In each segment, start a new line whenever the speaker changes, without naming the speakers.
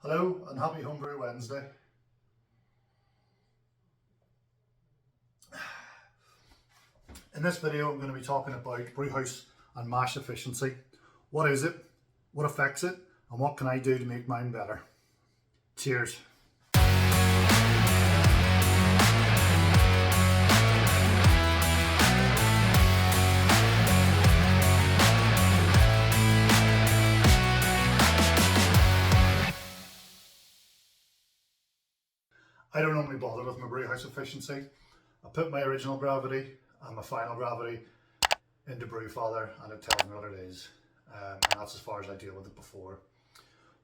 Hello and happy Homebrew Wednesday. In this video I'm going to be talking about brewhouse and mash efficiency. What is it, what affects it, and what can I do to make mine better? Cheers. I don't normally bother with my brewhouse efficiency. I put my original gravity and my final gravity into BrewFather and it tells me what it is. And that's as far as I deal with it before.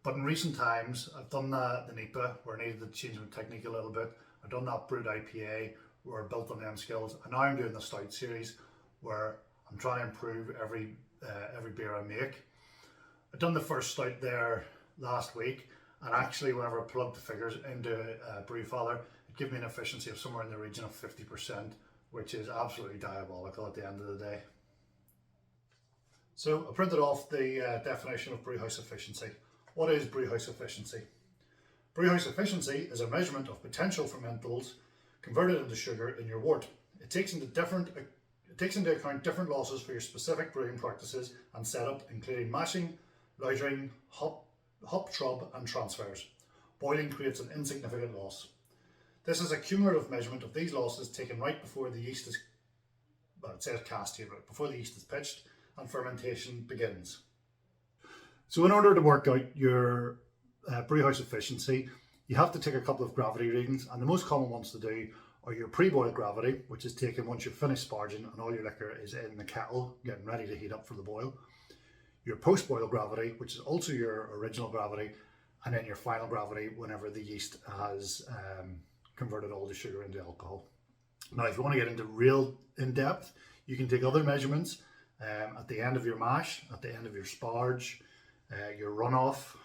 But in recent times, I've done the NEPA where I needed to change my technique a little bit. I've done that brewed IPA where I built on them skills. And now I'm doing the stout series where I'm trying to improve every beer I make. I've done the first stout there last week. And actually, whenever I plugged the figures into BrewFather, it gave me an efficiency of somewhere in the region of 50%, which is absolutely diabolical at the end of the day. So I printed off the definition of brewhouse efficiency. What is brewhouse efficiency? Brewhouse efficiency is a measurement of potential fermentables converted into sugar in your wort. It takes into account different losses for your specific brewing practices and setup, including mashing, loitering, hop, shrub and transfers. Boiling creates an insignificant loss. This is a cumulative measurement of these losses taken right before the yeast is, well, it says cast here, but before the yeast is pitched and fermentation begins. So in order to work out your brewhouse efficiency, you have to take a couple of gravity readings, and the most common ones to do are your pre-boil gravity, which is taken once you've finished sparging and all your liquor is in the kettle getting ready to heat up for the boil. Your post-boil gravity, which is also your original gravity, and then your final gravity whenever the yeast has converted all the sugar into alcohol. Now, if you want to get into real in-depth, you can take other measurements at the end of your mash, at the end of your sparge, your runoff,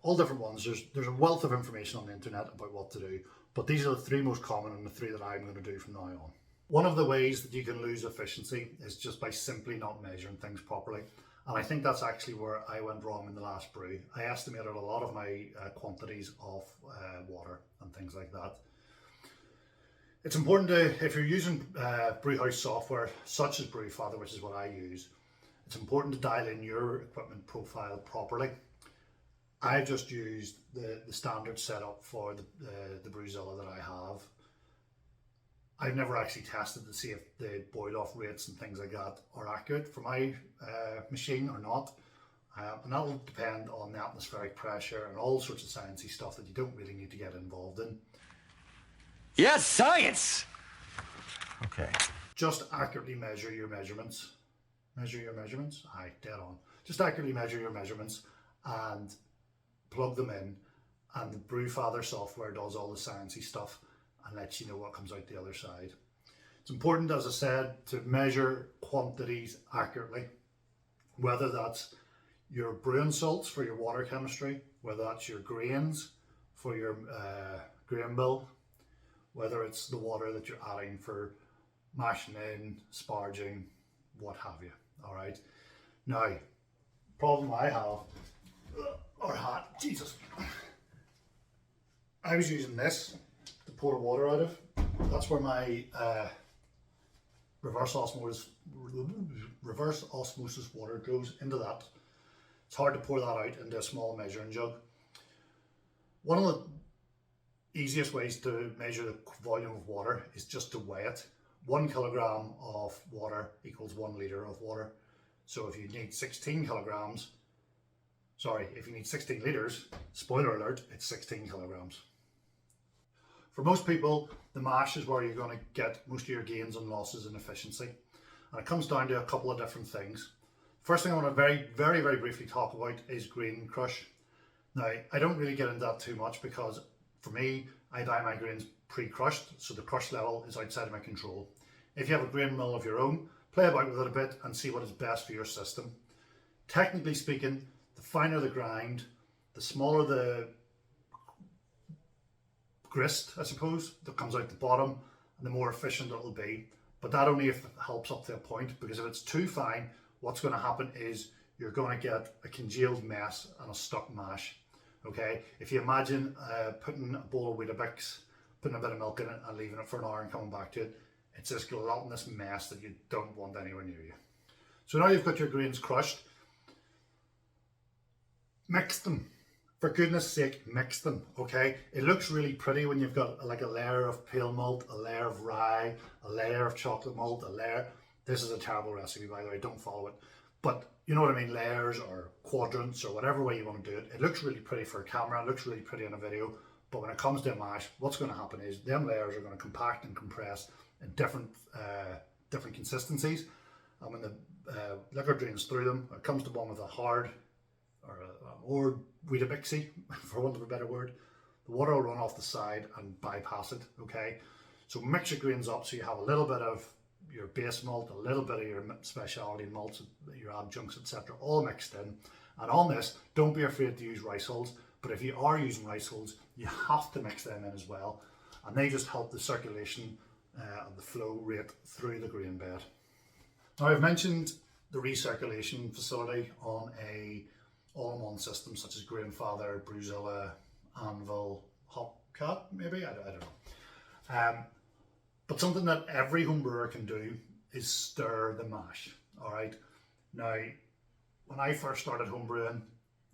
all different ones. There's a wealth of information on the internet about what to do, but these are the three most common and the three that I'm going to do from now on. One of the ways that you can lose efficiency is just by simply not measuring things properly. And I think that's actually where I went wrong in the last brew. I estimated a lot of my quantities of water and things like that. It's important to, if you're using brewhouse software such as BrewFather, which is what I use, it's important to dial in your equipment profile properly. I just used the standard setup for the Brewzilla that I have. I've never actually tested to see if the boil off rates and things like that are accurate for my machine or not. And that will depend on the atmospheric pressure and all sorts of sciencey stuff that you don't really need to get involved in.
Yes, science! Okay.
Just accurately measure your measurements. Measure your measurements? Aye, dead on. Just accurately measure your measurements and plug them in, and the BrewFather software does all the sciencey stuff and lets you know what comes out the other side. It's important, as I said, to measure quantities accurately, whether that's your brewing salts for your water chemistry, whether that's your grains for your grain bill, whether it's the water that you're adding for mashing in, sparging, what have you. All right. Now, problem I have, or had, Jesus, I was using this to pour water out of. That's where my reverse osmosis water goes into that. It's hard to pour that out into a small measuring jug. One of the easiest ways to measure the volume of water is just to weigh it. 1 kilogram of water equals 1 litre of water. So if you need 16 kilograms, if you need 16 litres, spoiler alert, it's 16 kilograms. For most people, the mash is where you're going to get most of your gains and losses in efficiency. And it comes down to a couple of different things. First thing I want to very, very, very briefly talk about is grain crush. Now, I don't really get into that too much because for me, I buy my grains pre-crushed, so the crush level is outside of my control. If you have a grain mill of your own, play about with it a bit and see what is best for your system. Technically speaking, the finer the grind, the smaller the grist, I suppose, that comes out the bottom, and the more efficient it'll be. But that only if it helps up to a point, because if it's too fine, what's going to happen is you're going to get a congealed mess and a stuck mash. Okay, if you imagine putting a bowl of Weetabix, putting a bit of milk in it and leaving it for an hour and coming back to it, it's this gluttonous mess that you don't want anywhere near you. So now you've got your grains crushed. Mix them. For goodness sake, mix them, okay? It looks really pretty when you've got like a layer of pale malt, a layer of rye, a layer of chocolate malt, a layer... This is a terrible recipe, by the way, don't follow it. But you know what I mean, layers or quadrants or whatever way you want to do it. It looks really pretty for a camera, it looks really pretty on a video, but when it comes to a mash, what's going to happen is them layers are going to compact and compress in different consistencies. And when the liquor drains through them, it comes to one with a hard or Weetabixy, for want of a better word, the water will run off the side and bypass it, okay? So mix your grains up so you have a little bit of your base malt, a little bit of your specialty malts, your adjuncts, etc., all mixed in. And on this, don't be afraid to use rice hulls, but if you are using rice hulls, you have to mix them in as well, and they just help the circulation and the flow rate through the grain bed. Now, I've mentioned the recirculation facility on a all-in-one system such as Grainfather, Brewzilla, Anvil, Hopcat, maybe, I don't know. But something that every home brewer can do is stir the mash, all right? Now, when I first started homebrewing,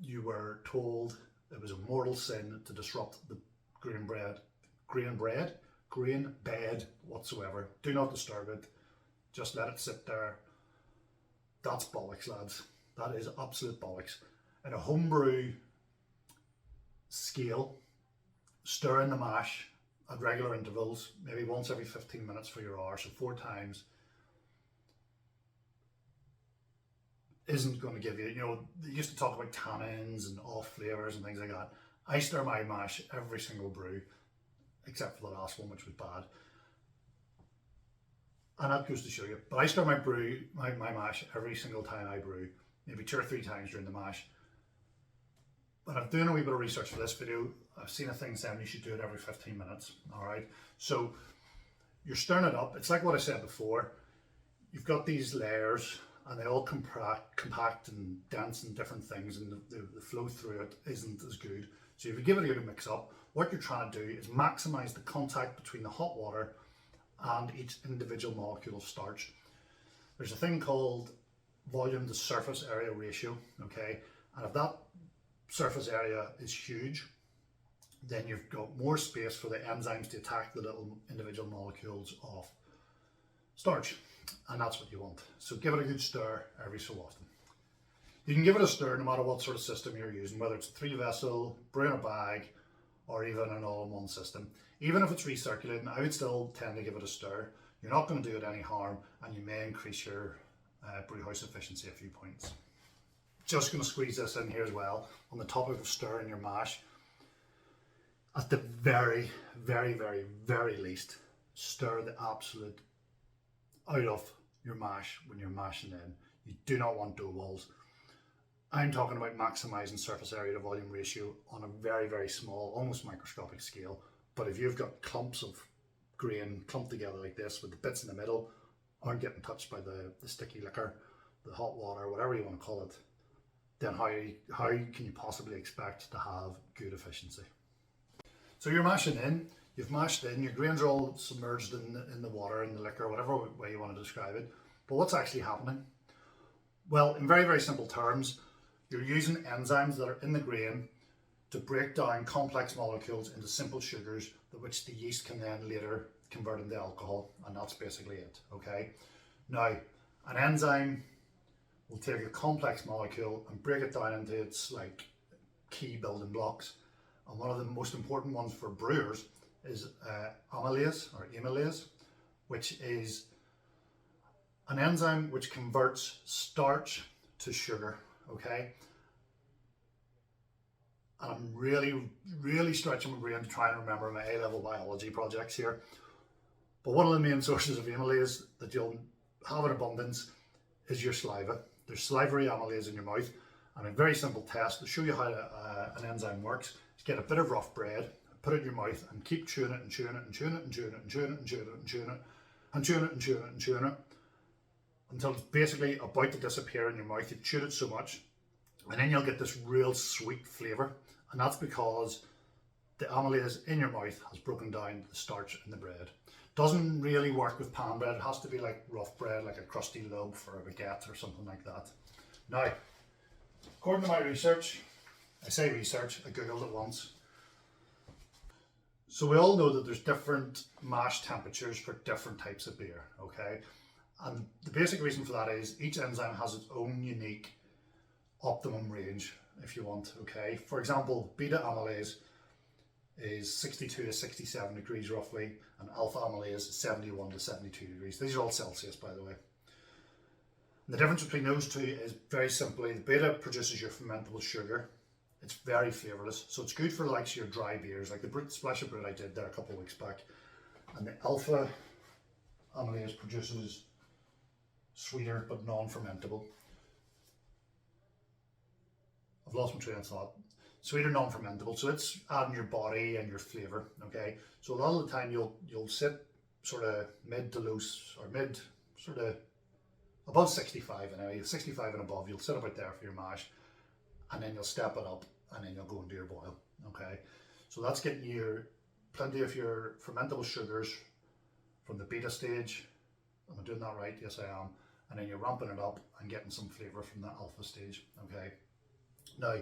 you were told it was a mortal sin to disrupt the grain bed whatsoever. Do not disturb it, just let it sit there. That's bollocks, lads. That is absolute bollocks. In a homebrew scale, stirring the mash at regular intervals, maybe once every 15 minutes for your hour, so 4 times, isn't going to give you, you know, they used to talk about tannins and off flavours and things like that. I stir my mash every single brew, except for the last one, which was bad. And that goes to show you. But I stir my mash every single time I brew, maybe 2 or 3 times during the mash. But I'm doing a wee bit of research for this video. I've seen a thing saying you should do it every 15 minutes, all right? So you're stirring it up. It's like what I said before. You've got these layers and they all compact and dense and different things, and the flow through it isn't as good. So if you give it a good mix up, what you're trying to do is maximize the contact between the hot water and each individual molecule of starch. There's a thing called volume to surface area ratio, okay? And if that surface area is huge, then you've got more space for the enzymes to attack the little individual molecules of starch, and that's what you want. So give it a good stir every so often. You can give it a stir no matter what sort of system you're using, whether it's a 3-vessel, brew in a bag, or even an all-in-one system. Even if it's recirculating, I would still tend to give it a stir. You're not going to do it any harm, and you may increase your brewhouse efficiency a few points. Just going to squeeze this in here as well, on the topic of stirring your mash. At the very, very, very, very least, stir the absolute out of your mash when you're mashing in. You do not want dough balls. I'm talking about maximizing surface area to volume ratio on a very, very small, almost microscopic scale. But if you've got clumps of grain clumped together like this, with the bits in the middle aren't getting touched by the sticky liquor, the hot water, whatever you want to call it, then how can you possibly expect to have good efficiency? So you're mashing in, you've mashed in, your grains are all submerged in the water, in the liquor, whatever way you want to describe it. But what's actually happening? Well, in very, very simple terms, you're using enzymes that are in the grain to break down complex molecules into simple sugars, which the yeast can then later convert into alcohol, and that's basically it, okay? Now, an enzyme will take a complex molecule and break it down into its like key building blocks. And one of the most important ones for brewers is amylase, which is an enzyme which converts starch to sugar, okay? And I'm really, really stretching my brain to try and remember my A-level biology projects here. But one of the main sources of amylase that you'll have in abundance is your saliva. There's salivary amylase in your mouth, and a very simple test to show you how an enzyme works is get a bit of rough bread, put it in your mouth, and keep chewing it and chewing it and chewing it and chewing it and chewing it and chewing it and chewing it and chewing it and chewing it and chewing it until it's basically about to disappear in your mouth. You've chewed it so much, and then you'll get this real sweet flavour, And that's because the amylase in your mouth has broken down the starch in the bread. Doesn't really work with pan bread. It has to be like rough bread, like a crusty loaf or a baguette or something like that. Now, according to my research, I say research, I googled it once. So we all know that there's different mash temperatures for different types of beer, okay? And the basic reason for that is each enzyme has its own unique optimum range, if you want, okay? For example, beta amylase is 62 to 67 degrees roughly, and alpha amylase is 71 to 72 degrees. These are all Celsius, by the way. And the difference between those two is very simply, the beta produces your fermentable sugar. It's very flavourless, so it's good for like your dry beers, like the splash of Brew I did there a couple of weeks back. And the alpha amylase produces sweeter but non-fermentable. I've lost my train of thought. Sweeter, non-fermentable, so it's adding your body and your flavour, okay? So a lot of the time you'll sit sort of mid to low, or mid, sort of above 65 anyway, 65 and above, you'll sit about there for your mash, and then you'll step it up, and then you'll go into your boil, okay? So that's getting you plenty of your fermentable sugars from the beta stage. Am I doing that right? Yes, I am. And then you're ramping it up and getting some flavour from the alpha stage, okay? Now,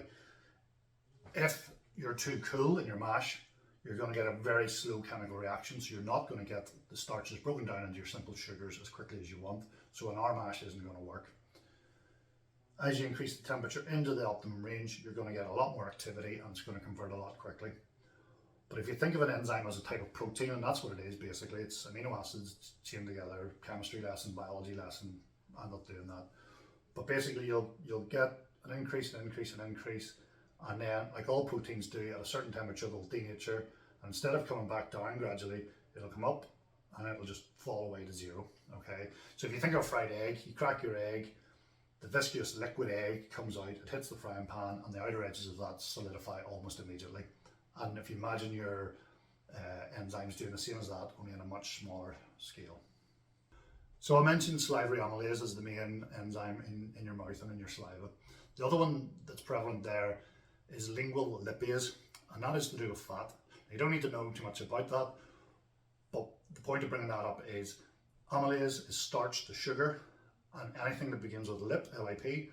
if you're too cool in your mash, you're going to get a very slow chemical reaction, so you're not going to get the starches broken down into your simple sugars as quickly as you want. So an our mash isn't going to work. As you increase the temperature into the optimum range, you're going to get a lot more activity and it's going to convert a lot quickly. But if you think of an enzyme as a type of protein, and that's what it is basically, it's amino acids chained together. Chemistry lesson, biology lesson, I'm not doing that. But basically you'll get an increase, and then, like all proteins do, at a certain temperature they'll denature, and instead of coming back down gradually, it'll come up and it'll just fall away to zero, okay? So if you think of a fried egg, you crack your egg, the viscous liquid egg comes out, it hits the frying pan, and the outer edges of that solidify almost immediately. And if you imagine your enzymes doing the same as that, only on a much smaller scale. So I mentioned salivary amylase as the main enzyme in your mouth and in your saliva. The other one that's prevalent there is lingual lipase, and that is to do with fat. You don't need to know too much about that, but the point of bringing that up is amylase is starch to sugar, and anything that begins with lip, LIP,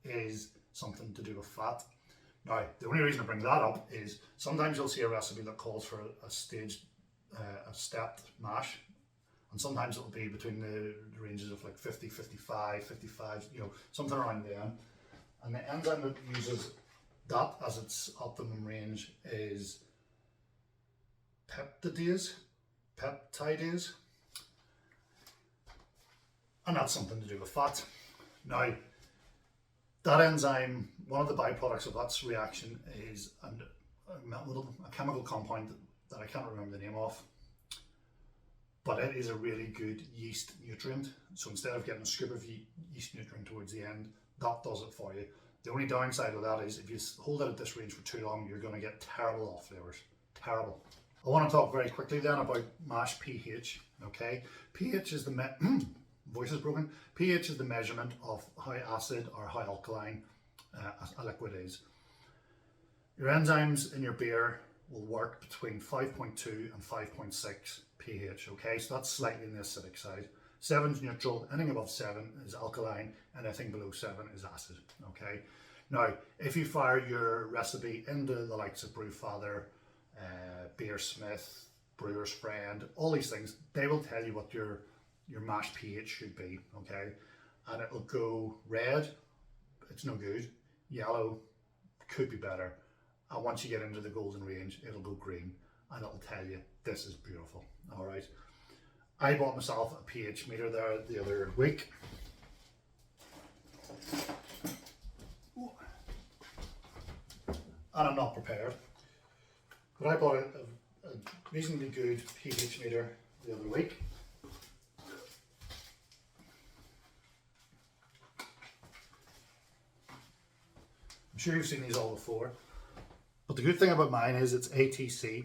is something to do with fat. Now, the only reason I bring that up is sometimes you'll see a recipe that calls for a staged, a stepped mash, and sometimes it'll be between the ranges of like 50, 55, 55, you know, something around there. And the enzyme that uses that as its optimum range is peptidase, and that's something to do with fat. Now, that enzyme, one of the byproducts of that reaction is a chemical compound that I can't remember the name of, but it is a really good yeast nutrient. So instead of getting a scoop of yeast nutrient towards the end, that does it for you. The only downside of that is if you hold it at this range for too long, you're going to get terrible off flavors. Terrible. I want to talk very quickly then about mash pH. Okay, pH is the voice is broken. pH is the measurement of how acid or how alkaline a liquid is. Your enzymes in your beer will work between 5.2 and 5.6 pH. Okay, so that's slightly on the acidic side. 7 is neutral, anything above 7 is alkaline, anything below 7 is acid, okay? Now, if you fire your recipe into the likes of Brewfather, Beersmith, Brewer's Friend, all these things, they will tell you what your mash pH should be, okay? And it'll go red, it's no good, yellow, could be better, and once you get into the golden range, it'll go green, and it'll tell you, this is beautiful, all right? I bought myself a pH meter there the other week. And I'm not prepared. But I bought a reasonably good pH meter the other week. I'm sure you've seen these all before. But the good thing about mine is it's ATC,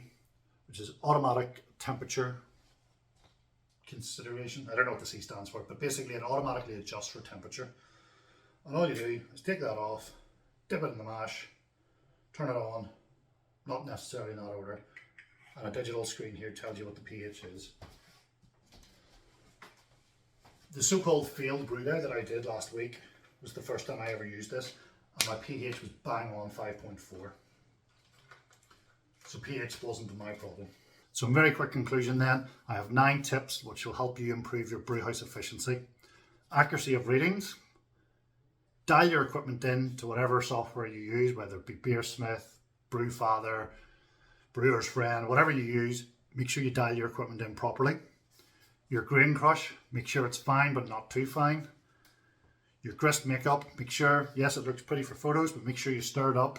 which is automatic temperature consideration. I don't know what the C stands for, but basically it automatically adjusts for temperature. And all you do is take that off, dip it in the mash, turn it on, not necessarily in that order. And a digital screen here tells you what the pH is. The so-called failed brew day that I did last week was the first time I ever used this, and my pH was bang on 5.4. So pH wasn't my problem. So in very quick conclusion then, I have 9 tips which will help you improve your brewhouse efficiency. Accuracy of readings. Dial your equipment in to whatever software you use, whether it be Beersmith, Brewfather, Brewer's Friend, whatever you use, make sure you dial your equipment in properly. Your grain crush, make sure it's fine but not too fine. Your grist makeup, make sure, yes, it looks pretty for photos, but make sure you stir it up.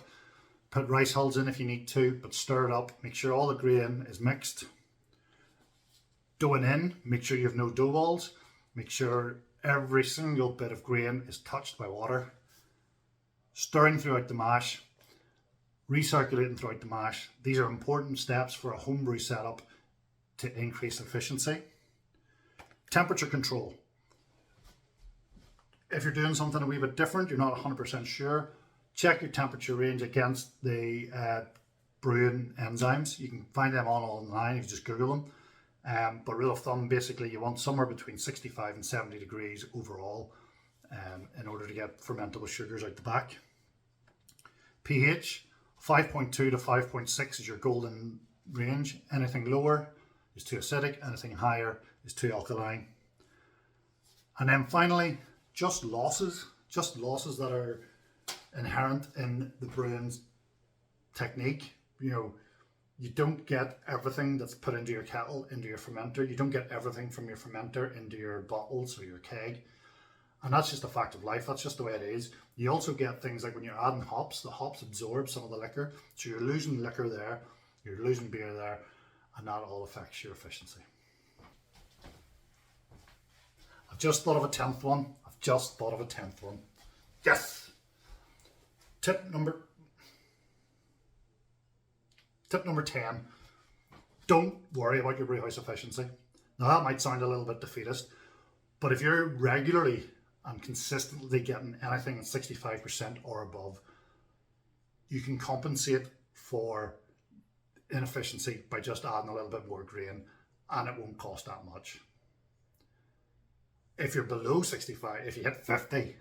Put rice hulls in if you need to, but stir it up. Make sure all the grain is mixed. Doughing in, make sure you have no dough balls. Make sure every single bit of grain is touched by water. Stirring throughout the mash. Recirculating throughout the mash. These are important steps for a homebrew setup to increase efficiency. Temperature control. If you're doing something a wee bit different, you're not 100% sure, check your temperature range against the brewing enzymes. You can find them online, you can just Google them. But rule of thumb, basically you want somewhere between 65 and 70 degrees overall in order to get fermentable sugars out the back. pH, 5.2 to 5.6 is your golden range. Anything lower is too acidic, anything higher is too alkaline. And then finally, just losses that are inherent in the brewing technique. You know, you don't get everything that's put into your kettle into your fermenter. You don't get everything from your fermenter into your bottles or your keg. And that's just a fact of life. That's just the way it is. You also get things like when you're adding hops, the hops absorb some of the liquor. So you're losing liquor there, you're losing beer there, and that all affects your efficiency. I've just thought of a 10th one. Yes! Tip number 10. Don't worry about your brewhouse efficiency. Now that might sound a little bit defeatist, but if you're regularly and consistently getting anything at 65% or above, you can compensate for inefficiency by just adding a little bit more grain, and it won't cost that much. If you're below 65, if you hit 50,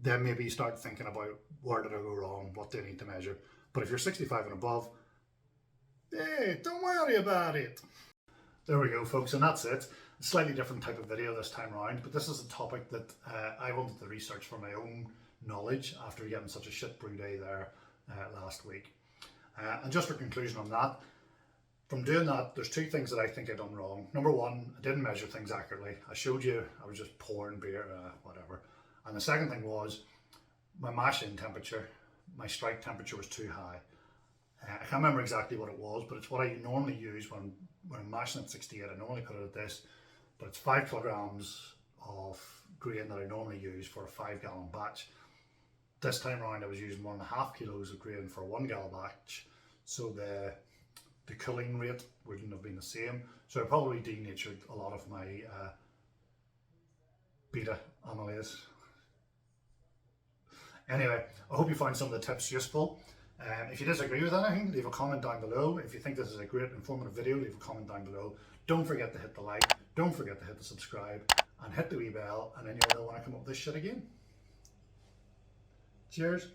then maybe you start thinking about where did I go wrong, what do I need to measure. But if you're 65 and above, hey, don't worry about it. There we go, folks, and that's it. A slightly different type of video this time around, but this is a topic that I wanted to research for my own knowledge after getting such a shit brew day there last week. And just for conclusion on that, from doing that, there's 2 things that I think I've done wrong. Number 1, I didn't measure things accurately. I showed you I was just pouring beer, whatever. And the second thing was my mash in temperature, my strike temperature was too high. I can't remember exactly what it was, but it's what I normally use when I'm mashing at 68. I normally put it at this, but it's 5 kilograms of grain that I normally use for a 5-gallon batch. This time around I was using 1.5 kilos of grain for a 1-gallon batch, so the cooling rate wouldn't have been the same. So I probably denatured a lot of my beta amylase. Anyway, I hope you found some of the tips useful. If you disagree with anything, leave a comment down below. If you think this is a great informative video, leave a comment down below. Don't forget to hit the like, don't forget to hit the subscribe, and hit the wee bell, and then you'll know when I come up with this shit again. Cheers.